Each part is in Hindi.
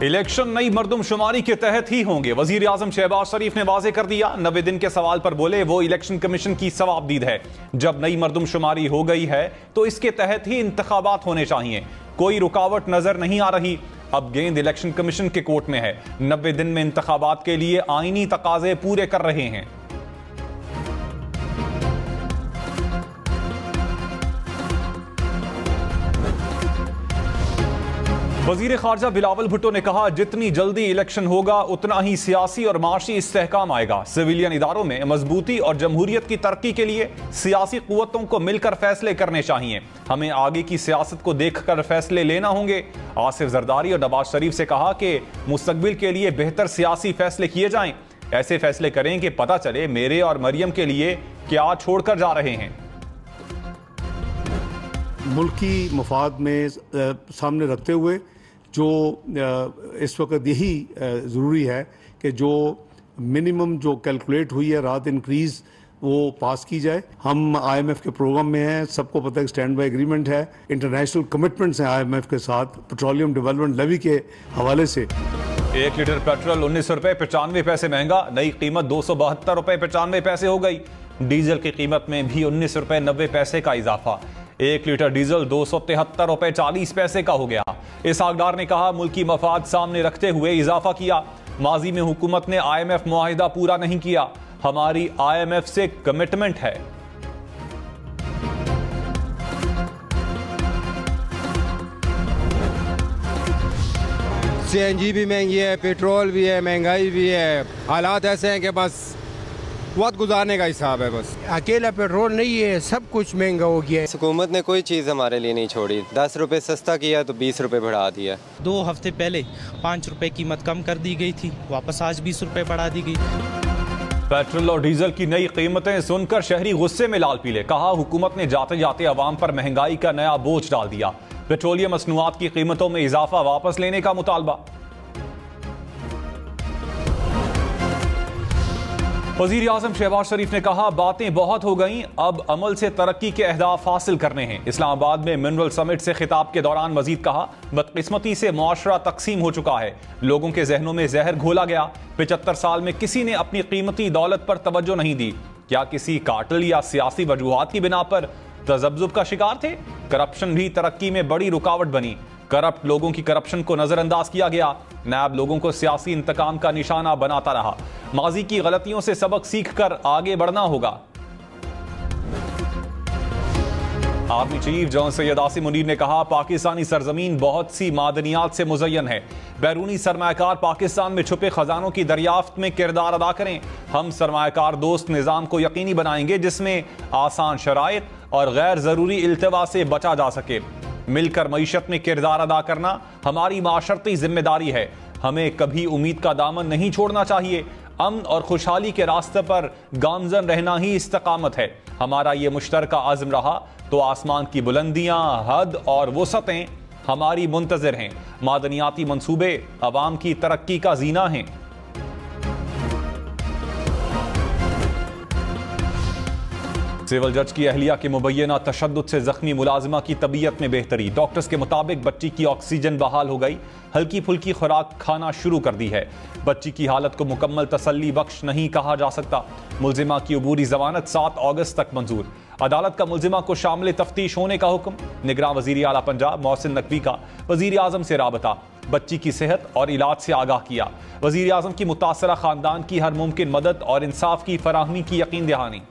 इलेक्शन नई मरदमशुमारी के तहत ही होंगे। वजीर आजम शहबाज शरीफ ने वाजे कर दिया। 90 दिन के सवाल पर बोले वो इलेक्शन कमीशन की सवाबदीद है। जब नई मरदमशुमारी हो गई है तो इसके तहत ही इंतखाबात होने चाहिए। कोई रुकावट नजर नहीं आ रही। अब गेंद इलेक्शन कमीशन के कोर्ट में है। 90 दिन में इंतखाबात के लिए आईनी तकाजे पूरे कर रहे हैं। वजीर खारजा बिलावल भुट्टो ने कहा, जितनी जल्दी इलेक्शन होगा उतना ही सियासी और माशी इस्तेहकाम आएगा। सिविलियन इदारों में मजबूती और जमहूरियत की तरक्की के लिए सियासी कुव्वतों को मिलकर फैसले करने चाहिए। हमें आगे की सियासत को देखकर फैसले लेना होंगे। आसिफ जरदारी और नवाज शरीफ से कहा कि मुस्तकबिल के लिए बेहतर सियासी फैसले किए जाएं। ऐसे फैसले करें कि पता चले मेरे और मरियम के लिए क्या छोड़कर जा रहे हैं। मुल्की मफाद में सामने रखते हुए जो इस वक्त यही ज़रूरी है कि जो मिनिमम जो कैलकुलेट हुई है रात इंक्रीज़ वो पास की जाए। हम IMF के प्रोग्राम में हैं, सबको पता है स्टैंड बाई एग्रीमेंट है, इंटरनेशनल कमिटमेंट्स हैं IMF के साथ पेट्रोलियम डेवलपमेंट लेवी के हवाले से। 1 लीटर पेट्रोल 19 रुपए 95 पैसे महंगा, नई कीमत 272 रुपए 95 पैसे हो गई। डीजल की कीमत में भी 19 रुपए 90 पैसे का इजाफा। 1 लीटर डीजल 273 रुपए 40 पैसे का हो गया। इसहाक डार ने कहा, मुल्की मफाद सामने रखते हुए इजाफा किया। माजी में हुकूमत ने IMF मुआहिदा पूरा नहीं किया। हमारी IMF से कमिटमेंट है। CNG भी महंगी है, पेट्रोल भी है, महंगाई भी है। हालात ऐसे हैं कि बस वक्त गुजारने का हिसाब है। बस अकेला पेट्रोल नहीं है, सब कुछ महंगा हो गया है। हुकूमत ने कोई चीज़ हमारे लिए नहीं छोड़ी। 10 रुपए सस्ता किया तो 20 रुपए बढ़ा दिया। 2 हफ्ते पहले 5 रुपए कीमत कम कर दी गई थी, वापस आज 20 रुपए बढ़ा दी गई। पेट्रोल और डीजल की नई कीमतें सुनकर शहरी गुस्से में लाल पीले। कहा, हुकूमत ने जाते जाते अवाम पर महंगाई का नया बोझ डाल दिया। पेट्रोलियम मसनूआत की कीमतों में इजाफा वापस लेने का मुतालबा। वजीर आजम शहबाज शरीफ ने कहा, बातें बहुत हो गईं, अब अमल से तरक्की के अहदाफ हासिल करने हैं। इस्लामाबाद में मिनरल समिट से खिताब के दौरान मजीद कहा, बदकिस्मती से मुआशरा तकसीम हो चुका है। लोगों के जहनों में जहर घोला गया। 75 साल में किसी ने अपनी कीमती दौलत पर तवज्जो नहीं दी। क्या किसी कार्टल या सियासी वजूहात की बिना पर तजब्जुब का शिकार थे? करप्शन भी तरक्की में बड़ी रुकावट बनी। करप्ट लोगों की करप्शन को नजरअंदाज किया गया। नैब लोगों को सियासी इंतकाम का निशाना बनाता रहा। माजी की गलतियों से सबक सीखकर आगे बढ़ना होगा। Army chief general Syed Asim Munir ने कहा, पाकिस्तानी सरजमीन बहुत सी मादनियात से मुज़य्यन है। बैरूनी सरमायाकार पाकिस्तान में छुपे खजानों की दरियाफ्त में किरदार अदा करें। हम सरमायाकार दोस्त निज़ाम को यकीनी बनाएंगे जिसमें आसान शराइत और गैर ज़रूरी इल्तिवा से बचा जा सके। मिलकर मईशत में किरदार अदा करना हमारी माशरती जिम्मेदारी है। हमें कभी उम्मीद का दामन नहीं छोड़ना चाहिए। अमन और खुशहाली के रास्ते पर गामजन रहना ही इस्तकामत है। हमारा ये मुश्तरका अज़्म रहा तो आसमान की बुलंदियां, हद और वसअतें हमारी मुंतज़िर हैं। मादनियाती मंसूबे अवाम की तरक्की का जीना हैं। सिविल जज की अहलिया के मुबैना तशद्दुद से जख्मी मुलाजिमा की तबीयत में बेहतरी। डॉक्टर्स के मुताबिक बच्ची की ऑक्सीजन बहाल हो गई। हल्की फुल्की खुराक खाना शुरू कर दी है। बच्ची की हालत को मुकम्मल तसल्ली बख्श नहीं कहा जा सकता। मुलजिमा की अबूरी जमानत 7 अगस्त तक मंजूर। अदालत का मुलजिमा को शामिल तफ्तीश होने का हुक्म। निगरान वजीर आला पंजाब मोहसिन नकवी का वजीर आजम से राबता। बच्ची की सेहत और इलाज से आगाह किया। वजीर आजम की मुतासरा खानदान की हर मुमकिन मदद और इंसाफ की फराहमी की यकीन दहानी।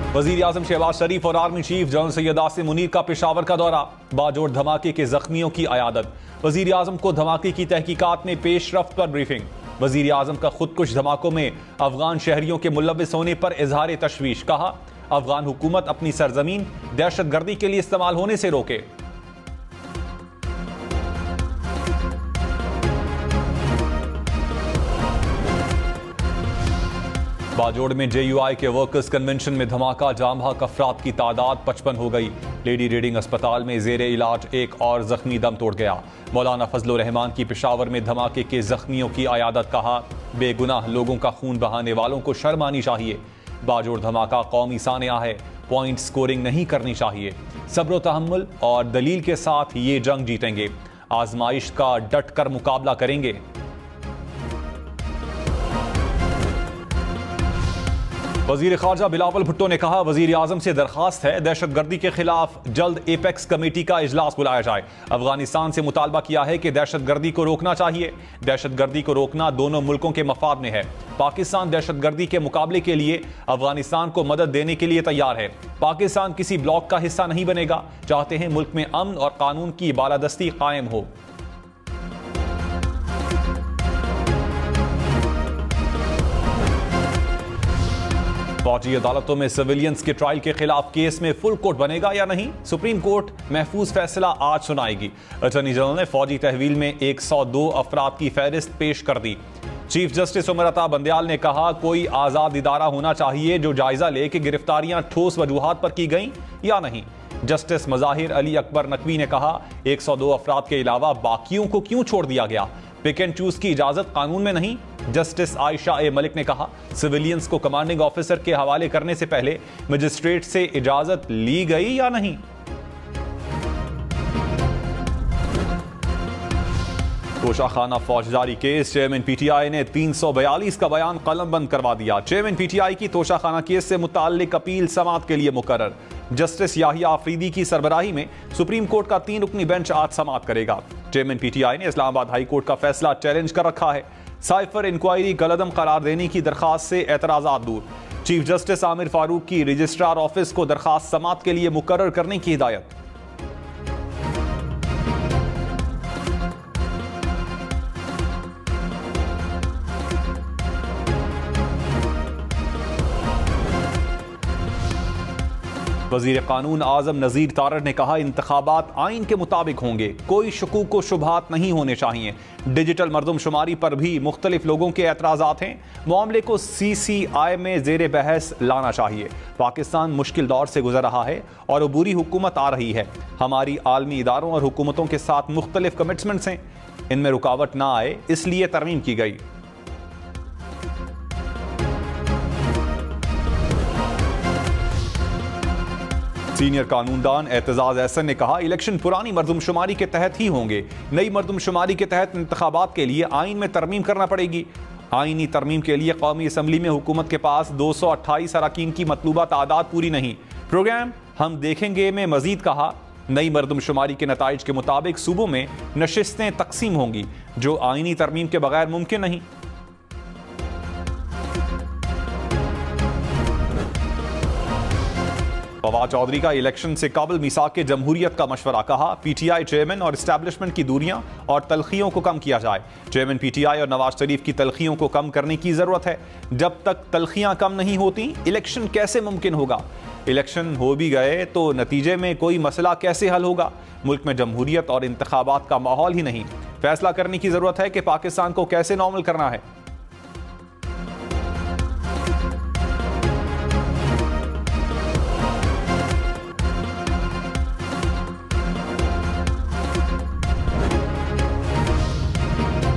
वजीर आजम शहबाज शरीफ और army chief general Syed Asim Munir का पेशावर का दौरा। बाजोड़ धमाके के जख्मियों की अयादत। वजीर आजम को धमाके की तहकीकात में पेशरफ्त पर ब्रीफिंग। वजीर आजम का खुदकुश धमाकों में अफगान शहरियों के मुलविस होने पर इजहार तशवीश। कहा, अफगान हुकूमत अपनी सरजमीन दहशतगर्दी के लिए इस्तेमाल होने से रोके। बाजोड़ में JUI के वर्कर्स कन्वेंशन में धमाका। जाम भाग अफराद की तादाद 55 हो गई। लेडी रीडिंग अस्पताल में जेरे इलाज एक और जख्मी दम तोड़ गया। मौलाना फजलुर रहमान की पेशावर में धमाके के जख्मियों की अयादत। कहा, बेगुनाह लोगों का खून बहाने वालों को शर्म आनी चाहिए। बाजोड़ धमाका कौमी सानिया है। पॉइंट स्कोरिंग नहीं करनी चाहिए। सब्र तहम्मुल और दलील के साथ ये जंग जीतेंगे। आजमाइश का डट कर मुकाबला करेंगे। वजीर खारजा बिलावल भुट्टो ने कहा, वजीर आजम से दरखास्त है दहशतगर्दी के खिलाफ जल्द एपेक्स कमेटी का इजलास बुलाया जाए। अफगानिस्तान से मुतालबा किया है कि दहशतगर्दी को रोकना चाहिए। दहशतगर्दी को रोकना दोनों मुल्कों के मफाद में है। पाकिस्तान दहशतगर्दी के मुकाबले के लिए अफगानिस्तान को मदद देने के लिए तैयार है। पाकिस्तान किसी ब्लॉक का हिस्सा नहीं बनेगा। चाहते हैं मुल्क में अमन और कानून की बालादस्ती कायम हो। फौजी अदालतों में सिविलियंस के ट्रायल के खिलाफ केस में फुल कोर्ट बनेगा या नहीं, सुप्रीम कोर्ट महफूज फैसला आज सुनाएगी। अटॉर्नी जनरल ने फौजी तहवील में 102 अफराद की फहरिस्त पेश कर दी। चीफ जस्टिस उमर अता बंदयाल ने कहा, कोई आजाद इदारा होना चाहिए जो जायजा ले कि गिरफ्तारियां ठोस वजूहात पर की गई या नहीं। जस्टिस मज़ाहिर अली अकबर नकवी ने कहा, 102 अफराद के अलावा बाकियों को क्यों छोड़ दिया गया? पिक एंड चूज की इजाजत कानून में नहीं। जस्टिस आयशा ए मलिक ने कहा, सिविलियंस को कमांडिंग ऑफिसर के हवाले करने से पहले मजिस्ट्रेट से इजाजत ली गई या नहीं। तोशाखाना फौजदारी केस, चेयरमैन पीटीआई ने 342 का बयान कलमबंद करवा दिया। चेयरमैन पीटीआई की तोशाखाना केस से मुताल्लिक अपील समाअत के लिए मुकर्रर। जस्टिस याहिया आफरीदी की सरबराही में सुप्रीम कोर्ट का 3 रुकनी बेंच आज समाअत करेगा। चेयरमैन पीटीआई ने इस्लामाबाद हाई कोर्ट का फैसला चैलेंज कर रखा है। साइफर इंक्वायरी कलअदम करार देने की दरखास्त से एतराजात दूर। चीफ जस्टिस आमिर फारूक की रजिस्ट्रार ऑफिस को दरखास्त समाअत के लिए मुकर्रर करने की हिदायत। वजीर कानून आजम नजीर तारड़ ने कहा, इंतखाबात आइन के मुताबिक होंगे, कोई शकूक व शुबहात नहीं होने चाहिए। डिजिटल मरदमशुमारी पर भी मुख्तलिफ लोगों के एतराज़ात हैं। मामले को CCI में जेर बहस लाना चाहिए। पाकिस्तान मुश्किल दौर से गुजर रहा है और अबूरी हुकूमत आ रही है। हमारी आलमी इदारों और हुकूमतों के साथ मुख्तलिफ कमिटमेंट्स हैं, इनमें रुकावट ना आए इसलिए तरमीम की गई। सीनियर कानूनदान एतजाज एहसन ने कहा, इलेक्शन पुरानी मरदमशुमारी के तहत ही होंगे। नई मरदमशुमारी के तहत इंतखाबात के लिए आइन में तरमीम करना पड़ेगी। आइनी तरमीम के लिए कौमी असम्बली में हुकूमत के पास 228 अरकान की मतलूबा तादाद पूरी नहीं। प्रोग्राम हम देखेंगे में मजीद कहा, नई मरदमशुमारी के नताइज के मुताबिक सूबों में नशिस्तें तकसीम होंगी, जो आइनी तरमीम के बगैर मुमकिन नहीं। फवाद चौधरी का इलेक्शन से काबिल मिसाक के जमहूरियत का मशवरा। कहा, पीटीआई चेयरमैन और इस्टेब्लिशमेंट की दूरियां और तलखियों को कम किया जाए। चेयरमैन पीटीआई और नवाज शरीफ की तलखियों को कम करने की जरूरत है। जब तक तलखियां कम नहीं होती, इलेक्शन कैसे मुमकिन होगा? इलेक्शन हो भी गए तो नतीजे में कोई मसला कैसे हल होगा? मुल्क में जमहूरियत और इंतखाबात का माहौल ही नहीं। फैसला करने की जरूरत है कि पाकिस्तान को कैसे नॉर्मल करना है।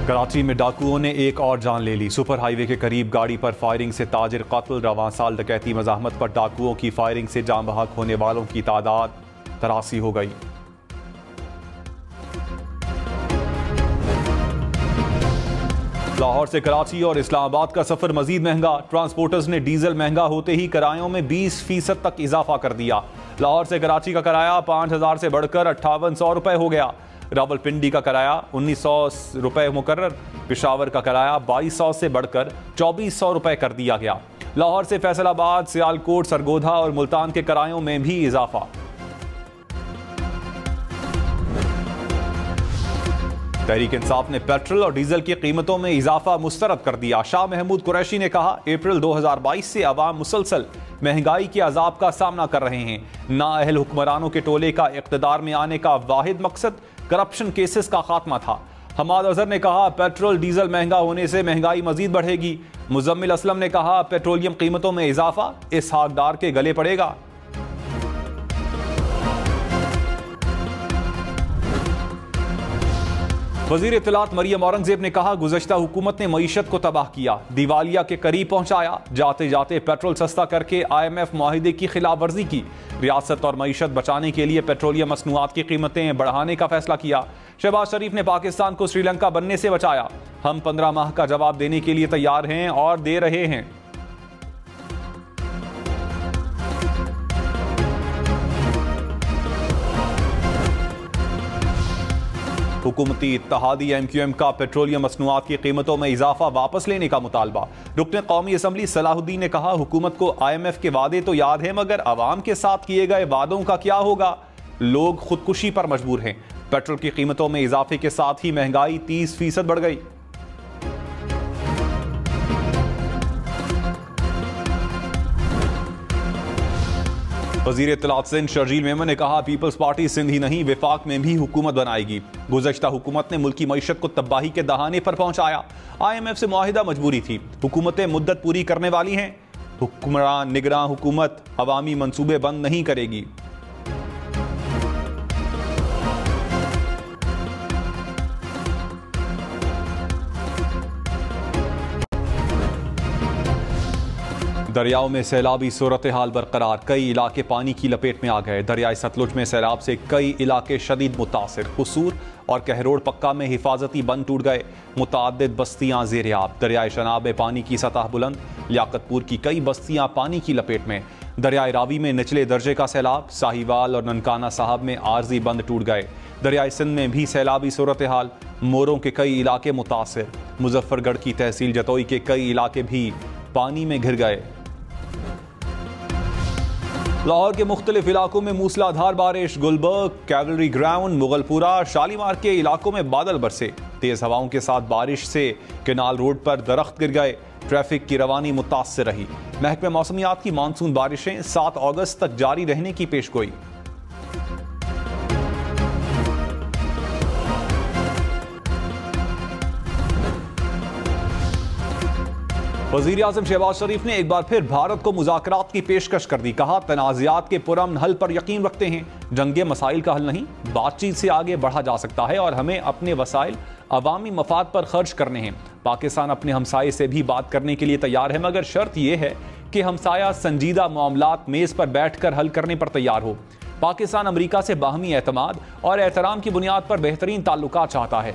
कराची में डाकुओं ने एक और जान ले ली। सुपर हाईवे के करीब गाड़ी पर फायरिंग से ताजिर कत्ल। रवां साल डकैती मज़ाहमत पर डाकुओं की फायरिंग से जान बहक होने वालों की तादाद 83 हो गई। लाहौर से कराची और इस्लामाबाद का सफर मजीद महंगा। ट्रांसपोर्टर्स ने डीजल महंगा होते ही किरायों में 20% तक इजाफा कर दिया। लाहौर से कराची का किराया 5000 से बढ़कर 5800 रुपए हो गया। रावलपिंडी का किराया 1900 रुपए मुकर्रर। पेशावर का किराया 2200 से बढ़कर 2400 रुपए कर दिया गया। लाहौर से फैसलाबाद, सियालकोट, सरगोधा और मुल्तान के किरायों में भी इजाफा। तहरीक इंसाफ ने पेट्रोल और डीजल की कीमतों में इजाफा मुस्तरद कर दिया। शाह महमूद कुरैशी ने कहा, अप्रैल 2022 से अवाम मुसलसल महंगाई के अजाब का सामना कर रहे हैं। नाअहल हुक्मरानों के टोले का इक़्तिदार में आने का वाहिद मकसद करप्शन केसेस का खात्मा था। हमाद अजहर ने कहा, पेट्रोल डीजल महंगा होने से महंगाई मजीद बढ़ेगी। मुजम्मिल असलम ने कहा, पेट्रोलियम कीमतों में इजाफा इसहाक डार के गले पड़ेगा। वजीर इत्तलात मरियम औरंगजेब ने कहा, गुज़श्ता हुकूमत ने मईशत को तबाह किया, दिवालिया के करीब पहुंचाया, जाते जाते पेट्रोल सस्ता करके IMF मुआहिदे की खिलाफ वर्जी की। रियासत और मईशत बचाने के लिए पेट्रोलियम मसनूआत की कीमतें बढ़ाने का फैसला किया। शहबाज शरीफ ने पाकिस्तान को श्रीलंका बनने से बचाया। हम 15 माह का जवाब देने के लिए तैयार हैं और दे रहे हैं। हुकूमती इत्तेहादी MQM का पेट्रोलियम मसनूआत की कीमतों में इजाफा वापस लेने का मुतालबा। रुकन कौमी असम्बली सलाहुद्दीन ने कहा, हुकूमत को IMF के वादे तो याद है, मगर अवाम के साथ किए गए वादों का क्या होगा? लोग खुदकुशी पर मजबूर हैं। पेट्रोल की कीमतों में इजाफे के साथ ही महंगाई 30% बढ़ गई। वजीर इत्तलात सिंध शर्जील मेमन ने कहा, पीपल्स पार्टी सिंध ही नहीं विफाक में भी हुकूमत बनाएगी। गुज़श्ता हुकूमत ने मुल्की मईशत को तबाही के दहाने पर पहुंचाया। IMF से मुआहिदा मजबूरी थी, हुकूमतें मुद्दत पूरी करने वाली हैं। हुक्मरान निगरान हुकूमत अवामी मंसूबे बंद नहीं करेगी। दरियाओं में सैलाबी सूरत हाल बरकरार, कई इलाके पानी की लपेट में आ गए। दरियाई सतलुज में सैलाब से कई इलाके शदीद मुतासिर। कसूर और कहरोड़ पक्का में हिफाजती बंद टूट गए। मुतअद्दिद बस्तियां ज़ेर-ए-आब। दरियाई शनाब में पानी की सतह बुलंद। लियाकतपुर की कई बस्तियां पानी की लपेट में। दरियाई रावी में निचले दर्जे का सैलाब। साहिवाल और ननकाना साहब में आर्जी बंद टूट गए। दरियाई सिंध में भी सैलाबी सूरत हाल। मोरों के कई इलाके मुतासिर। मुजफ्फरगढ़ की तहसील जतोई के कई इलाके भी पानी में घिर गए। लाहौर के मुख्तलिफ इलाकों में मूसलाधार बारिश। गुलबर्ग, कैवलरी ग्राउंड, मुगलपुरा, शालीमार के इलाकों में बादल बरसे। तेज हवाओं के साथ बारिश से केनाल रोड पर दरख्त गिर गए। ट्रैफिक की रवानी मुतासिर रही। महकमे मौसमियात की मानसून बारिशें 7 अगस्त तक जारी रहने की पेशगोई। वज़ीर आज़म शहबाज शरीफ ने एक बार फिर भारत को मुज़ाकरात की पेशकश कर दी। कहा, तनाज़ात के पुरअमन हल पर यकीन रखते हैं। जंगे मसाइल का हल नहीं, बातचीत से आगे बढ़ा जा सकता है और हमें अपने वसाइल अवामी मफाद पर खर्च करने हैं। पाकिस्तान अपने हमसाये से भी बात करने के लिए तैयार है, मगर शर्त यह है कि हमसाया संजीदा मामलात मेज़ पर बैठ कर हल करने पर तैयार हो। पाकिस्तान अमरीका से बाहमी एतमाद और एहतराम की बुनियाद पर बेहतरीन ताल्लुकात चाहता है।